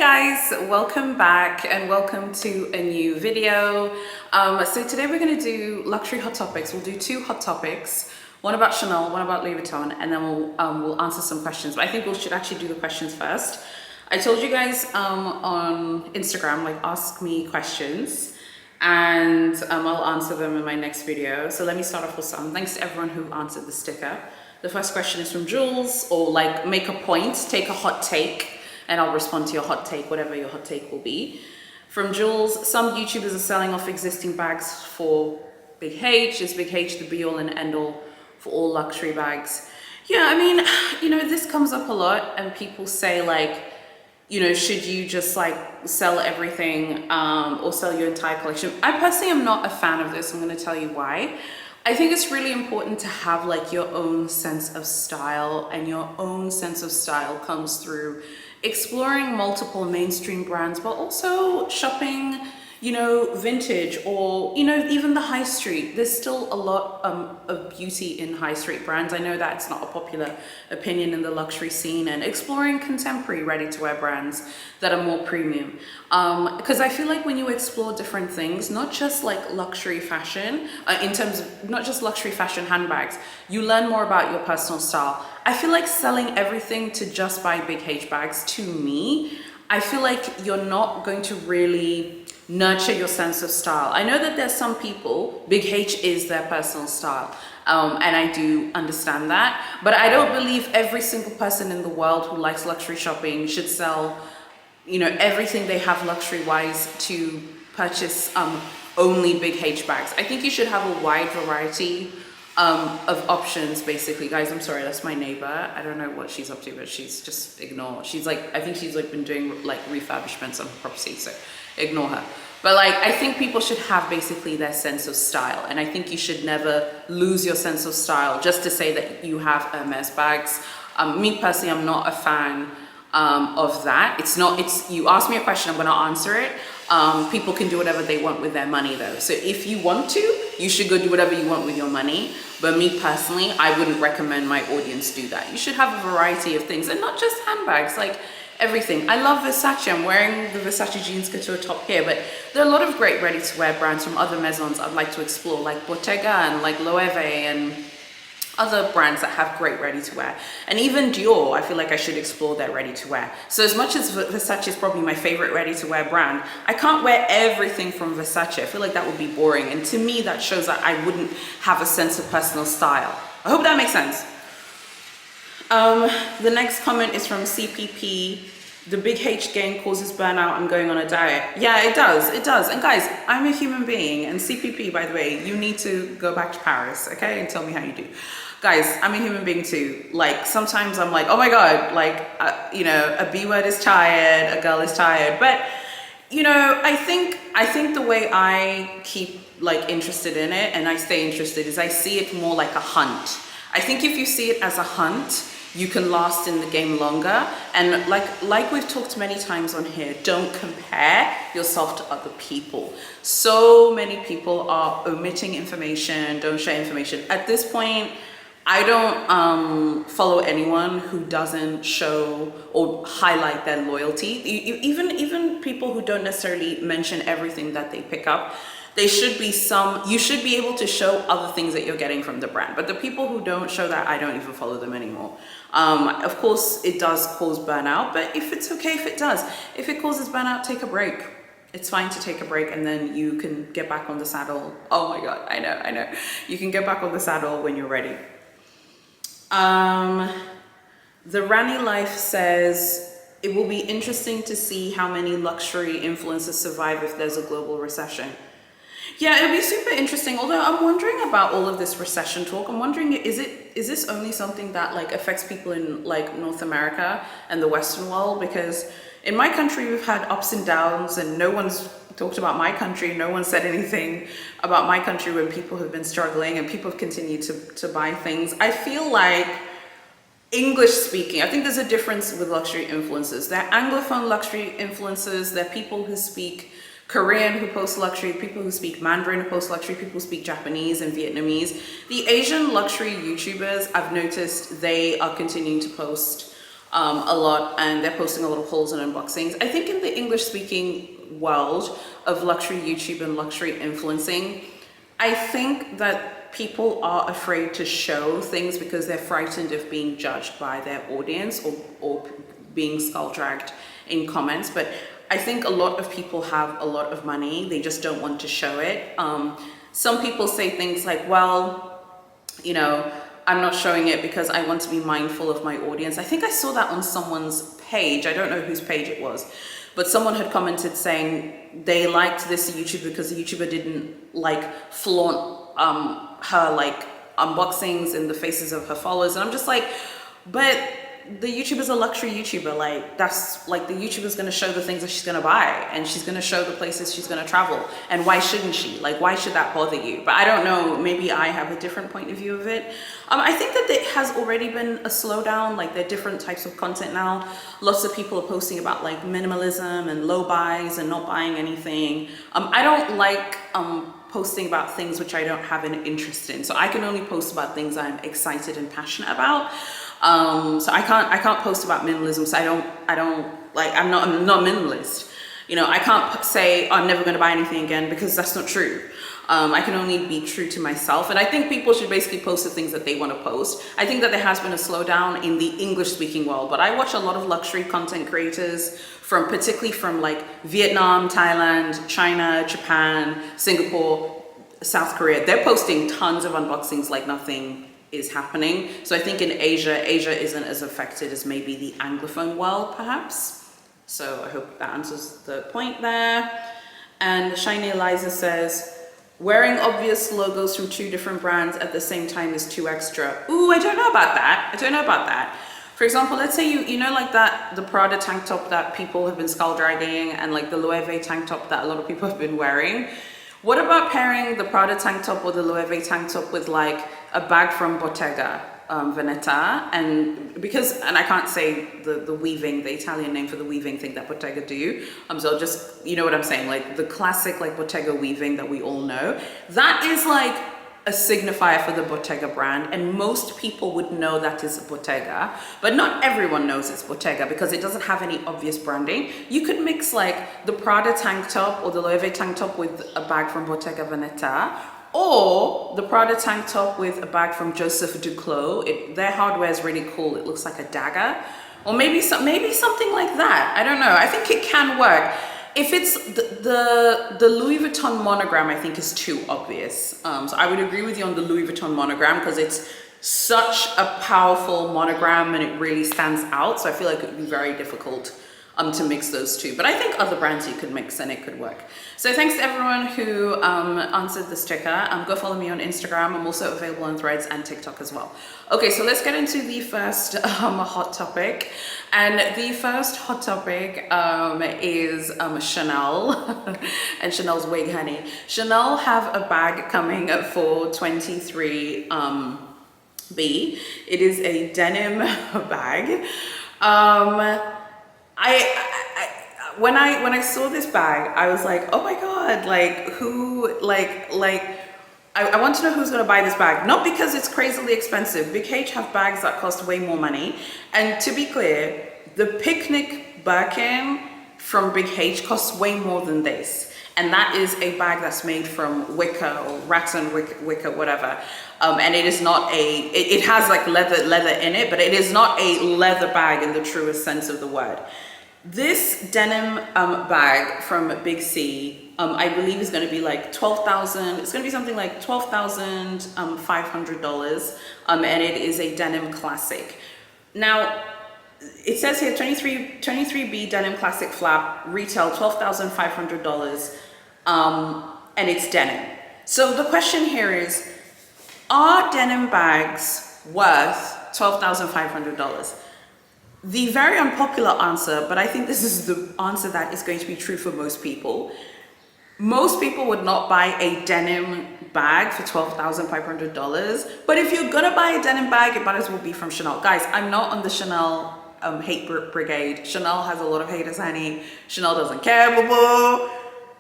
guys, welcome back and welcome to a new video. So today we're going to do luxury hot topics. We'll do two hot topics, one about Chanel, one about Louis Vuitton, and then we'll answer some questions. But I think we should actually do the questions first. I told you guys on Instagram, like, ask me questions and I'll answer them in my next video. So let me start off with some. Thanks to everyone who answered the sticker. The first question is from Jules, or like, make a point, take a hot take, and I'll respond to your hot take, whatever your hot take will be. From Jules, some YouTubers are selling off existing bags for Big H. Is Big H the be all and end all for all luxury bags? Yeah, I mean, you know, this comes up a lot and people say like, you know, should you just like sell everything or sell your entire collection? I personally am not a fan of this. I'm going to tell you why. I think it's really important to have like your own sense of style, and your own sense of style comes through exploring multiple mainstream brands, but also shopping, you know, vintage, or, you know, even the high street. There's still a lot of beauty in high street brands. I know that's not a popular opinion in the luxury scene, and exploring contemporary ready-to-wear brands that are more premium. Because I feel like when you explore different things, not just like luxury fashion, in terms of not just luxury fashion handbags, you learn more about your personal style. I feel like selling everything to just buy Big H bags, to me, I feel like you're not going to really nurture your sense of style. I know that there's some people, Big H is their personal style, and I do understand that, but I don't believe every single person in the world who likes luxury shopping should sell, you know, everything they have luxury wise to purchase only Big H bags. I think you should have a wide variety of options, basically. Guys, I'm sorry, that's my neighbor. I don't know what she's up to, but she's just ignore. She's like, I think she's like been doing like refurbishments on her property, so ignore her. But like, I think people should have basically their sense of style, and I think you should never lose your sense of style just to say that you have Hermes bags. Me personally, I'm not a fan of that. It's you ask me a question, I'm gonna answer it. People can do whatever they want with their money though. So if you want to, you should go do whatever you want with your money. But me personally, I wouldn't recommend my audience do that. You should have a variety of things, and not just handbags, like everything. I love Versace. I'm wearing the Versace jeans couture top here, but there are a lot of great ready-to-wear brands from other maisons I'd like to explore, like Bottega and like Loewe and other brands that have great ready-to-wear. And even Dior, I feel like I should explore their ready-to-wear. So as much as Versace is probably my favorite ready-to-wear brand, I can't wear everything from Versace. I feel like that would be boring. And to me, that shows that I wouldn't have a sense of personal style. I hope that makes sense. The next comment is from CPP. The Big H gain causes burnout. I'm going on a diet. Yeah, it does. It does. And guys, I'm a human being. And CPP, by the way, you need to go back to Paris, okay? And tell me how you do. Guys, I'm a human being too. Like, sometimes I'm like, oh my God, like, you know, a B word is tired, a girl is tired. But, you know, I think the way I keep like interested in it, and I stay interested, is I see it more like a hunt. I think if you see it as a hunt, you can last in the game longer. And like we've talked many times on here, don't compare yourself to other people. So many people are omitting information, don't share information. At this point, I don't follow anyone who doesn't show or highlight their loyalty. Even people who don't necessarily mention everything that they pick up. You should be able to show other things that you're getting from the brand. But the people who don't show that, I don't even follow them anymore. Of course, it does cause burnout, but if it's okay if it does. If it causes burnout, take a break. It's fine to take a break, and then you can get back on the saddle. Oh my God, I know. You can get back on the saddle when you're ready. The Rani Life says, it will be interesting to see how many luxury influencers survive if there's a global recession. Yeah, it'll be super interesting. Although I'm wondering about all of this recession talk. I'm wondering, is this only something that like affects people in like North America and the Western world? Because in my country, we've had ups and downs, and no one's talked about my country. No one said anything about my country when people have been struggling and people have continued to buy things. I feel like English speaking, I think there's a difference with luxury influencers. They're Anglophone luxury influencers. They're people who speak Korean who post luxury, people who speak Mandarin who post luxury, people who speak Japanese and Vietnamese. The Asian luxury YouTubers, I've noticed they are continuing to post a lot, and they're posting a lot of hauls and unboxings. I think in the English speaking world of luxury YouTube and luxury influencing, I think that people are afraid to show things because they're frightened of being judged by their audience, or being skull dragged in comments. But I think a lot of people have a lot of money, they just don't want to show it. Some people say things like, well, you know, I'm not showing it because I want to be mindful of my audience. I think I saw that on someone's page. I don't know whose page it was, but someone had commented saying they liked this YouTuber because the YouTuber didn't like flaunt her like unboxings in the faces of her followers. And I'm just like, but the YouTuber's a luxury YouTuber. Like, that's like, the YouTuber's going to show the things that she's going to buy, and she's going to show the places she's going to travel. And why shouldn't she? Like, why should that bother you? But I don't know, maybe I have a different point of view of it. I think that there has already been a slowdown. Like, there are different types of content now. Lots of people are posting about like minimalism and low buys and not buying anything. I don't like posting about things which I don't have an interest in. So I can only post about things I'm excited and passionate about. So I can't post about minimalism. So I don't like, I'm not minimalist. You know, I can't say, oh, I'm never going to buy anything again, because that's not true. I can only be true to myself. And I think people should basically post the things that they want to post. I think that there has been a slowdown in the English speaking world, but I watch a lot of luxury content creators particularly from like Vietnam, Thailand, China, Japan, Singapore, South Korea. They're posting tons of unboxings like nothing is happening. So I think in Asia isn't as affected as maybe the Anglophone world, perhaps. So I hope that answers the point there. And Shiny Eliza says, wearing obvious logos from 2 different brands at the same time is too extra. Ooh, I don't know about that. For example, let's say you know like that, the Prada tank top that people have been skull dragging, and like the Loewe tank top that a lot of people have been wearing. What about pairing the Prada tank top or the Loewe tank top with like a bag from Bottega Veneta? And I can't say the weaving, the Italian name for the weaving thing that Bottega do. So just, you know what I'm saying? Like the classic like Bottega weaving that we all know. That is like a signifier for the Bottega brand, and most people would know that is Bottega, but not everyone knows it's Bottega because it doesn't have any obvious branding. You could mix like the Prada tank top or the Loewe tank top with a bag from Bottega Veneta, or the Prada tank top with a bag from Joseph Duclos. Their hardware is really cool. It looks like a dagger, or maybe something like that. I don't know. I think it can work. If it's the Louis Vuitton monogram, I think is too obvious. So I would agree with you on the Louis Vuitton monogram because it's such a powerful monogram and it really stands out. So I feel like it would be very difficult to mix those two. But I think other brands you could mix and it could work. So thanks to everyone who answered the sticker. Go follow me on Instagram. I'm also available on Threads and TikTok as well. Okay, so let's get into the first hot topic. And the first hot topic is Chanel and Chanel's wig honey. Chanel have a bag coming for 23B. It is a denim bag. When I saw this bag, I was like, oh my God, like who, I want to know who's going to buy this bag. Not because it's crazily expensive. Big H have bags that cost way more money. And to be clear, the picnic Birkin from Big H costs way more than this. And that is a bag that's made from wicker or rattan wicker, whatever. And it is not it has like leather in it, but it is not a leather bag in the truest sense of the word. This denim bag from Big C, I believe is going to be like $12,000. It's going to be something like $12,500, and it is a denim classic. Now, it says here 23B denim classic flap, retail $12,500, and it's denim. So the question here is, are denim bags worth $12,500? The very unpopular answer, but I think this is the answer that is going to be true for most people. Most people would not buy a denim bag for $12,500. But if you're gonna buy a denim bag, it might as well be from Chanel. Guys, I'm not on the Chanel hate brigade. Chanel has a lot of haters, honey. Chanel doesn't care, boo-boo.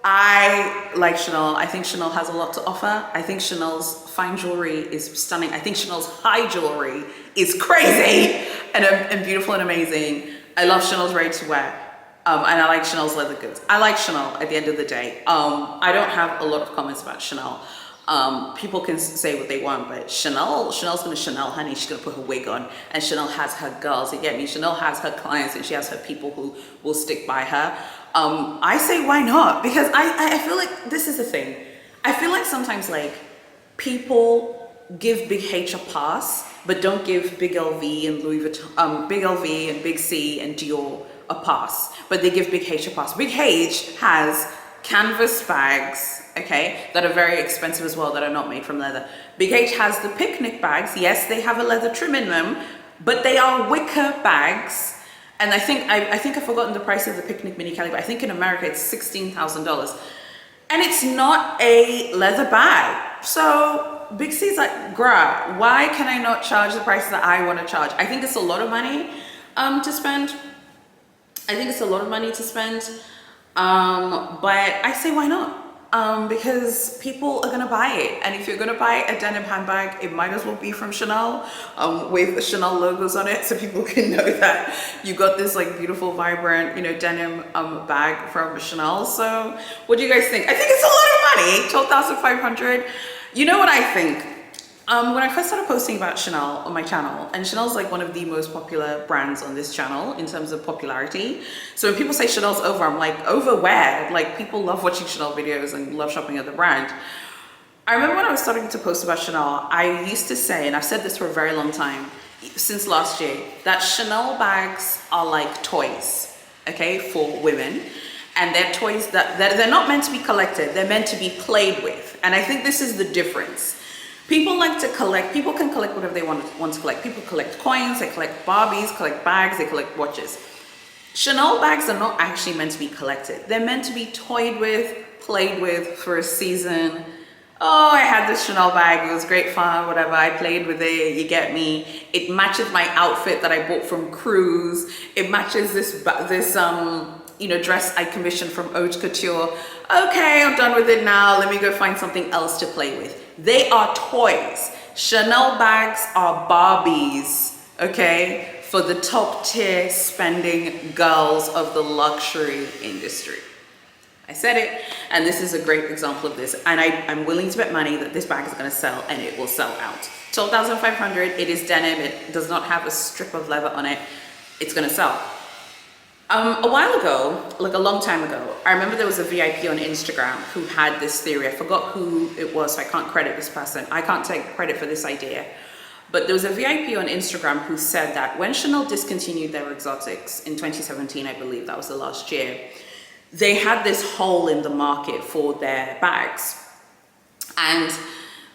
I like Chanel. I think Chanel has a lot to offer. I think Chanel's fine jewelry is stunning. I think Chanel's high jewelry is crazy and beautiful and amazing. I love Chanel's ready to wear. And I like Chanel's leather goods. I like Chanel at the end of the day. I don't have a lot of comments about Chanel. People can say what they want, but Chanel's gonna Chanel, honey. She's gonna put her wig on, and Chanel has her girls. You get me? Chanel has her clients, and she has her people who will stick by her. I say why not? Because I feel like this is the thing. I feel like sometimes like people give Big H a pass, but don't give Big LV and Louis Vuitton, Big LV and Big C and Dior a pass, but they give Big H a pass. Big H has canvas bags, okay, that are very expensive as well, that are not made from leather. Big H has the picnic bags. Yes, they have a leather trim in them, but they are wicker bags. And I think I've forgotten the price of the picnic mini Cali, but I think in America it's $16,000. And it's not a leather bag. So Big C's like, bruh, why can I not charge the price that I want to charge? I think it's a lot of money to spend. I think it's a lot of money to spend. But I say why not? Because people are gonna buy it, and if you're gonna buy a denim handbag, it might as well be from Chanel, with the Chanel logos on it, so people can know that you got this like beautiful, vibrant, you know, denim bag from Chanel. So what do you guys think? I think it's a lot of money. 12,500. You know what I think? When I first started posting about Chanel on my channel, and Chanel's like one of the most popular brands on this channel in terms of popularity. So when people say Chanel's over, I'm like, over where? Like, people love watching Chanel videos and love shopping at the brand. I remember when I was starting to post about Chanel, I used to say, and I've said this for a very long time, since last year, that Chanel bags are like toys, okay, for women. And they're toys that they're not meant to be collected, they're meant to be played with. And I think this is the difference. People like to collect, people can collect whatever they want to collect. People collect coins, they collect Barbies, collect bags, they collect watches. Chanel bags are not actually meant to be collected. They're meant to be toyed with, played with for a season. Oh, I had this Chanel bag, it was great fun, whatever, I played with it, you get me. It matches my outfit that I bought from Cruise. It matches this you know, dress I commissioned from Haute Couture. Okay, I'm done with it now. Let me go find something else to play with. They are toys. Chanel bags are Barbies, okay, for the top tier spending girls of the luxury industry. I said it, and this is a great example of this. And I'm willing to bet money that this bag is gonna sell, and it will sell out. 12,500, it is denim, it does not have a strip of leather on it. It's gonna sell. A while ago, like a long time ago, I remember there was a VIP on Instagram who had this theory. I forgot who it was, so I can't credit this person. I can't take credit for this idea. But there was a VIP on Instagram who said that when Chanel discontinued their exotics in 2017, I believe that was the last year, they had this hole in the market for their bags. And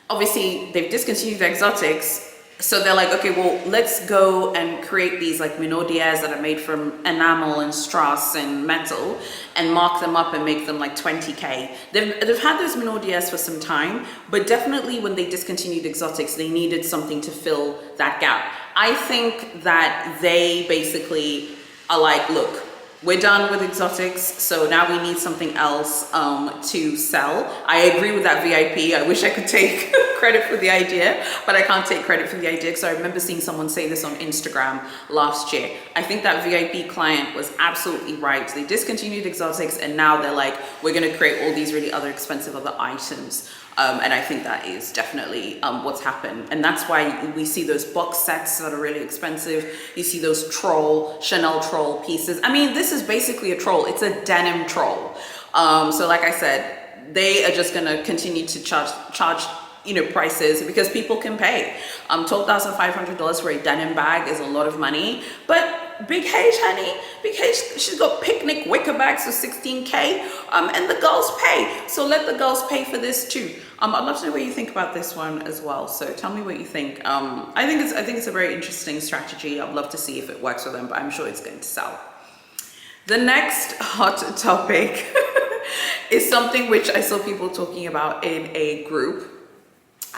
obviously they've discontinued their exotics. So they're like, okay, well, let's go and create these like minaudières that are made from enamel and strass and metal and mark them up and make them like 20K. They've had those minaudières for some time, but definitely when they discontinued exotics, they needed something to fill that gap. I think that they basically are like, look, we're done with exotics, so now we need something else to sell. I agree with that VIP. I wish I could take credit for the idea, but I can't take credit for the idea because I remember seeing someone say this on Instagram last year. I think that VIP client was absolutely right. They discontinued exotics and now they're like, we're gonna create all these really other expensive other items. And I think that is definitely what's happened. And that's why we see those box sets that are really expensive. You see those Chanel troll pieces. I mean, this is basically a troll. It's a denim troll. So like I said, they are just gonna continue to charge you know, prices because people can pay. $12,500 for a denim bag is a lot of money, but Big H, honey, Big H, she's got picnic wicker bags for 16K, and the girls pay. So let the girls pay for this too. I'd love to know what you think about this one as well. So tell me what you think. I think it's a very interesting strategy. I'd love to see if it works for them, but I'm sure it's going to sell. The next hot topic is something which I saw people talking about in a group.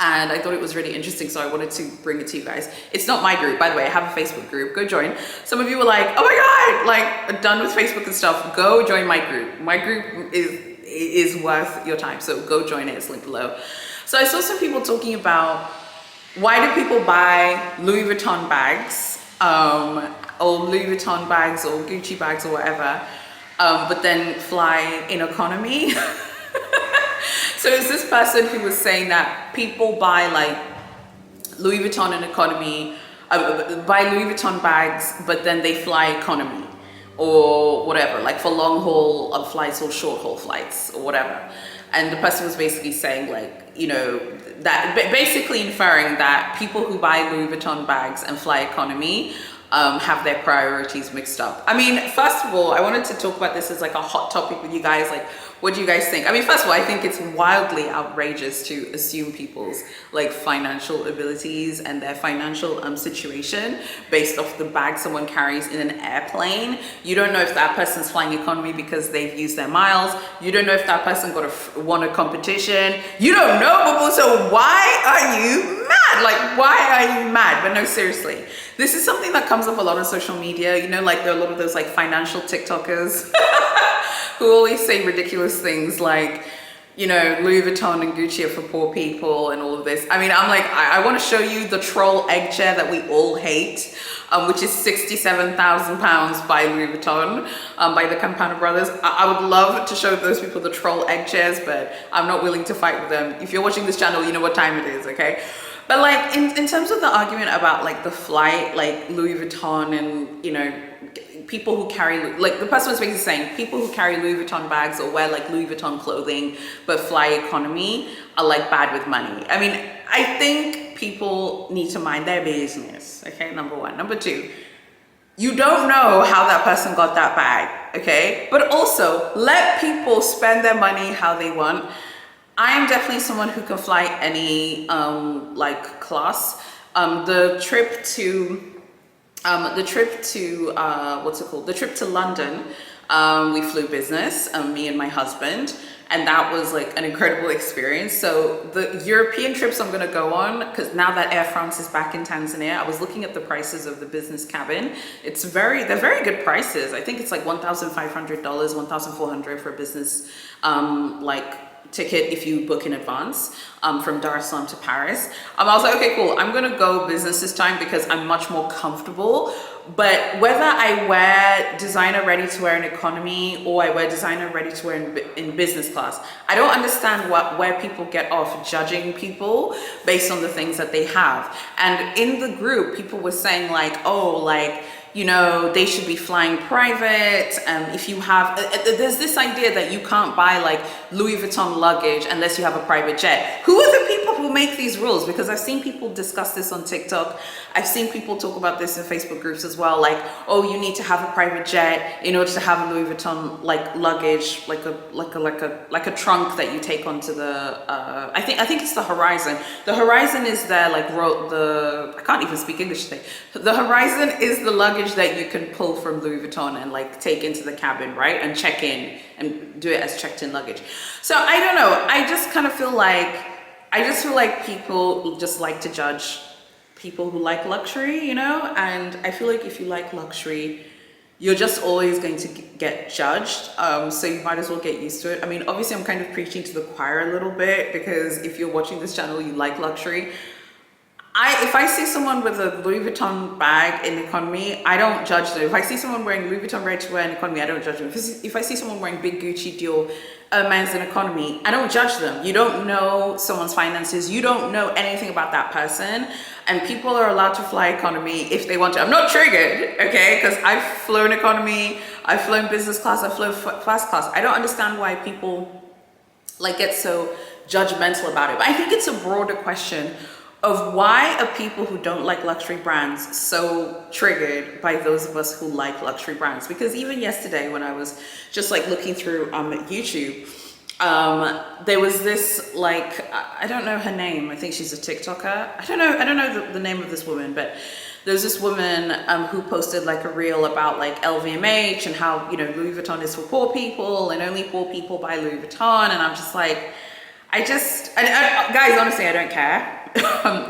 And I thought it was really interesting, so I wanted to bring it to you guys. It's not my group, by the way. I have a Facebook group. Go join. Some of you were like, oh my God, like, done with Facebook and stuff. Go join my group. My group is worth your time. So go join it, it's linked below. So I saw some people talking about why do people buy Louis Vuitton bags, or Louis Vuitton bags or Gucci bags or whatever, but then fly in economy. So it's this person who was saying that people buy like Louis Vuitton in economy, buy Louis Vuitton bags, but then they fly economy or whatever, like for long haul flights or short haul flights or whatever. And the person was basically saying like, you know, that basically inferring that people who buy Louis Vuitton bags and fly economy have their priorities mixed up. I mean, first of all, I wanted to talk about this as like a hot topic with you guys. Like, what do you guys think? I mean, first of all, I think it's wildly outrageous to assume people's like financial abilities and their financial situation based off the bag someone carries in an airplane. You don't know if that person's flying economy because they've used their miles. You don't know if that person won a competition. You don't know, so why are you mad? Like, why are you mad? But no, seriously, this is something that comes up a lot on social media. You know, like there are a lot of those like financial TikTokers who always say ridiculous things like, you know, Louis Vuitton and Gucci are for poor people and all of this. I mean, I'm like, I want to show you the troll egg chair that we all hate, which is £67,000 by Louis Vuitton, by the Campana brothers. I would love to show those people the troll egg chairs, but I'm not willing to fight with them. If you're watching this channel, you know what time it is, okay? But like in terms of the argument about like the flight, like Louis Vuitton and, you know, people who carry, like the person was basically saying people who carry Louis Vuitton bags or wear like Louis Vuitton clothing but fly economy are like bad with money. I mean, I think people need to mind their business, okay, number one. Number two, you don't know how that person got that bag, okay? But also let people spend their money how they want. I am definitely someone who can fly any like class. The trip to what's it called? The trip to London, we flew business, me and my husband, and that was like an incredible experience. So the European trips I'm gonna go on, because now that Air France is back in Tanzania, I was looking at the prices of the business cabin. They're very good prices. I think it's like $1,500, $1,400 for a business like ticket if you book in advance from Dar es Salaam to Paris. I was like, okay, cool, I'm gonna go business this time because I'm much more comfortable. But whether I wear designer ready to wear in economy or I wear designer ready to wear in business class, I don't understand where people get off judging people based on the things that they have. And in the group, people were saying like, oh, like, you know, they should be flying private. If you have, there's this idea that you can't buy like Louis Vuitton luggage unless you have a private jet. Who are the people who make these rules? Because I've seen people discuss this on TikTok. I've seen people talk about this in Facebook groups as well. Like, oh, you need to have a private jet in order to have a Louis Vuitton like luggage, like a trunk that you take onto the. I think it's the Horizon. The Horizon is there, like I can't even speak English today. The Horizon is the luggage that you can pull from Louis Vuitton and like take into the cabin, right? And check in and do it as checked in luggage. So I don't know. I just kind of feel like people just like to judge people who like luxury, you know? And I feel like if you like luxury, you're just always going to get judged. So you might as well get used to it. I mean, obviously I'm kind of preaching to the choir a little bit because if you're watching this channel, you like luxury. If I see someone with a Louis Vuitton bag in economy, I don't judge them. If I see someone wearing Louis Vuitton ready to wear in economy, I don't judge them. If I see someone wearing big Gucci, Dior, Hermes in economy, I don't judge them. You don't know someone's finances. You don't know anything about that person. And people are allowed to fly economy if they want to. I'm not triggered, okay? Because I've flown economy, I've flown business class, I've flown first class. I don't understand why people like get so judgmental about it. But I think it's a broader question of why are people who don't like luxury brands so triggered by those of us who like luxury brands? Because even yesterday when I was just like looking through YouTube, there was this like, I don't know her name, I think she's a TikToker. I don't know the name of this woman, but there's this woman who posted like a reel about like LVMH and how, you know, Louis Vuitton is for poor people and only poor people buy Louis Vuitton. And I'm just like, guys, honestly, I don't care.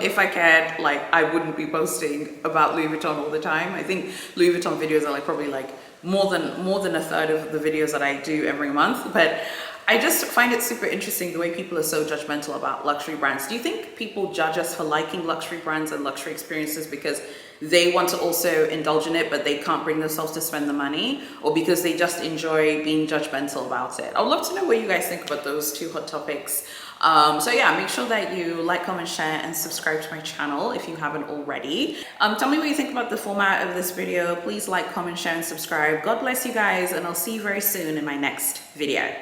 If I cared, like, I wouldn't be posting about Louis Vuitton all the time. I think Louis Vuitton videos are like probably like more than a third of the videos that I do every month. But I just find it super interesting the way people are so judgmental about luxury brands. Do you think people judge us for liking luxury brands and luxury experiences because they want to also indulge in it, but they can't bring themselves to spend the money, or because they just enjoy being judgmental about it? I would love to know what you guys think about those two hot topics. So yeah, make sure that you like, comment, share, and subscribe to my channel if you haven't already. Tell me what you think about the format of this video. Please like, comment, share, and subscribe. God bless you guys, and I'll see you very soon in my next video.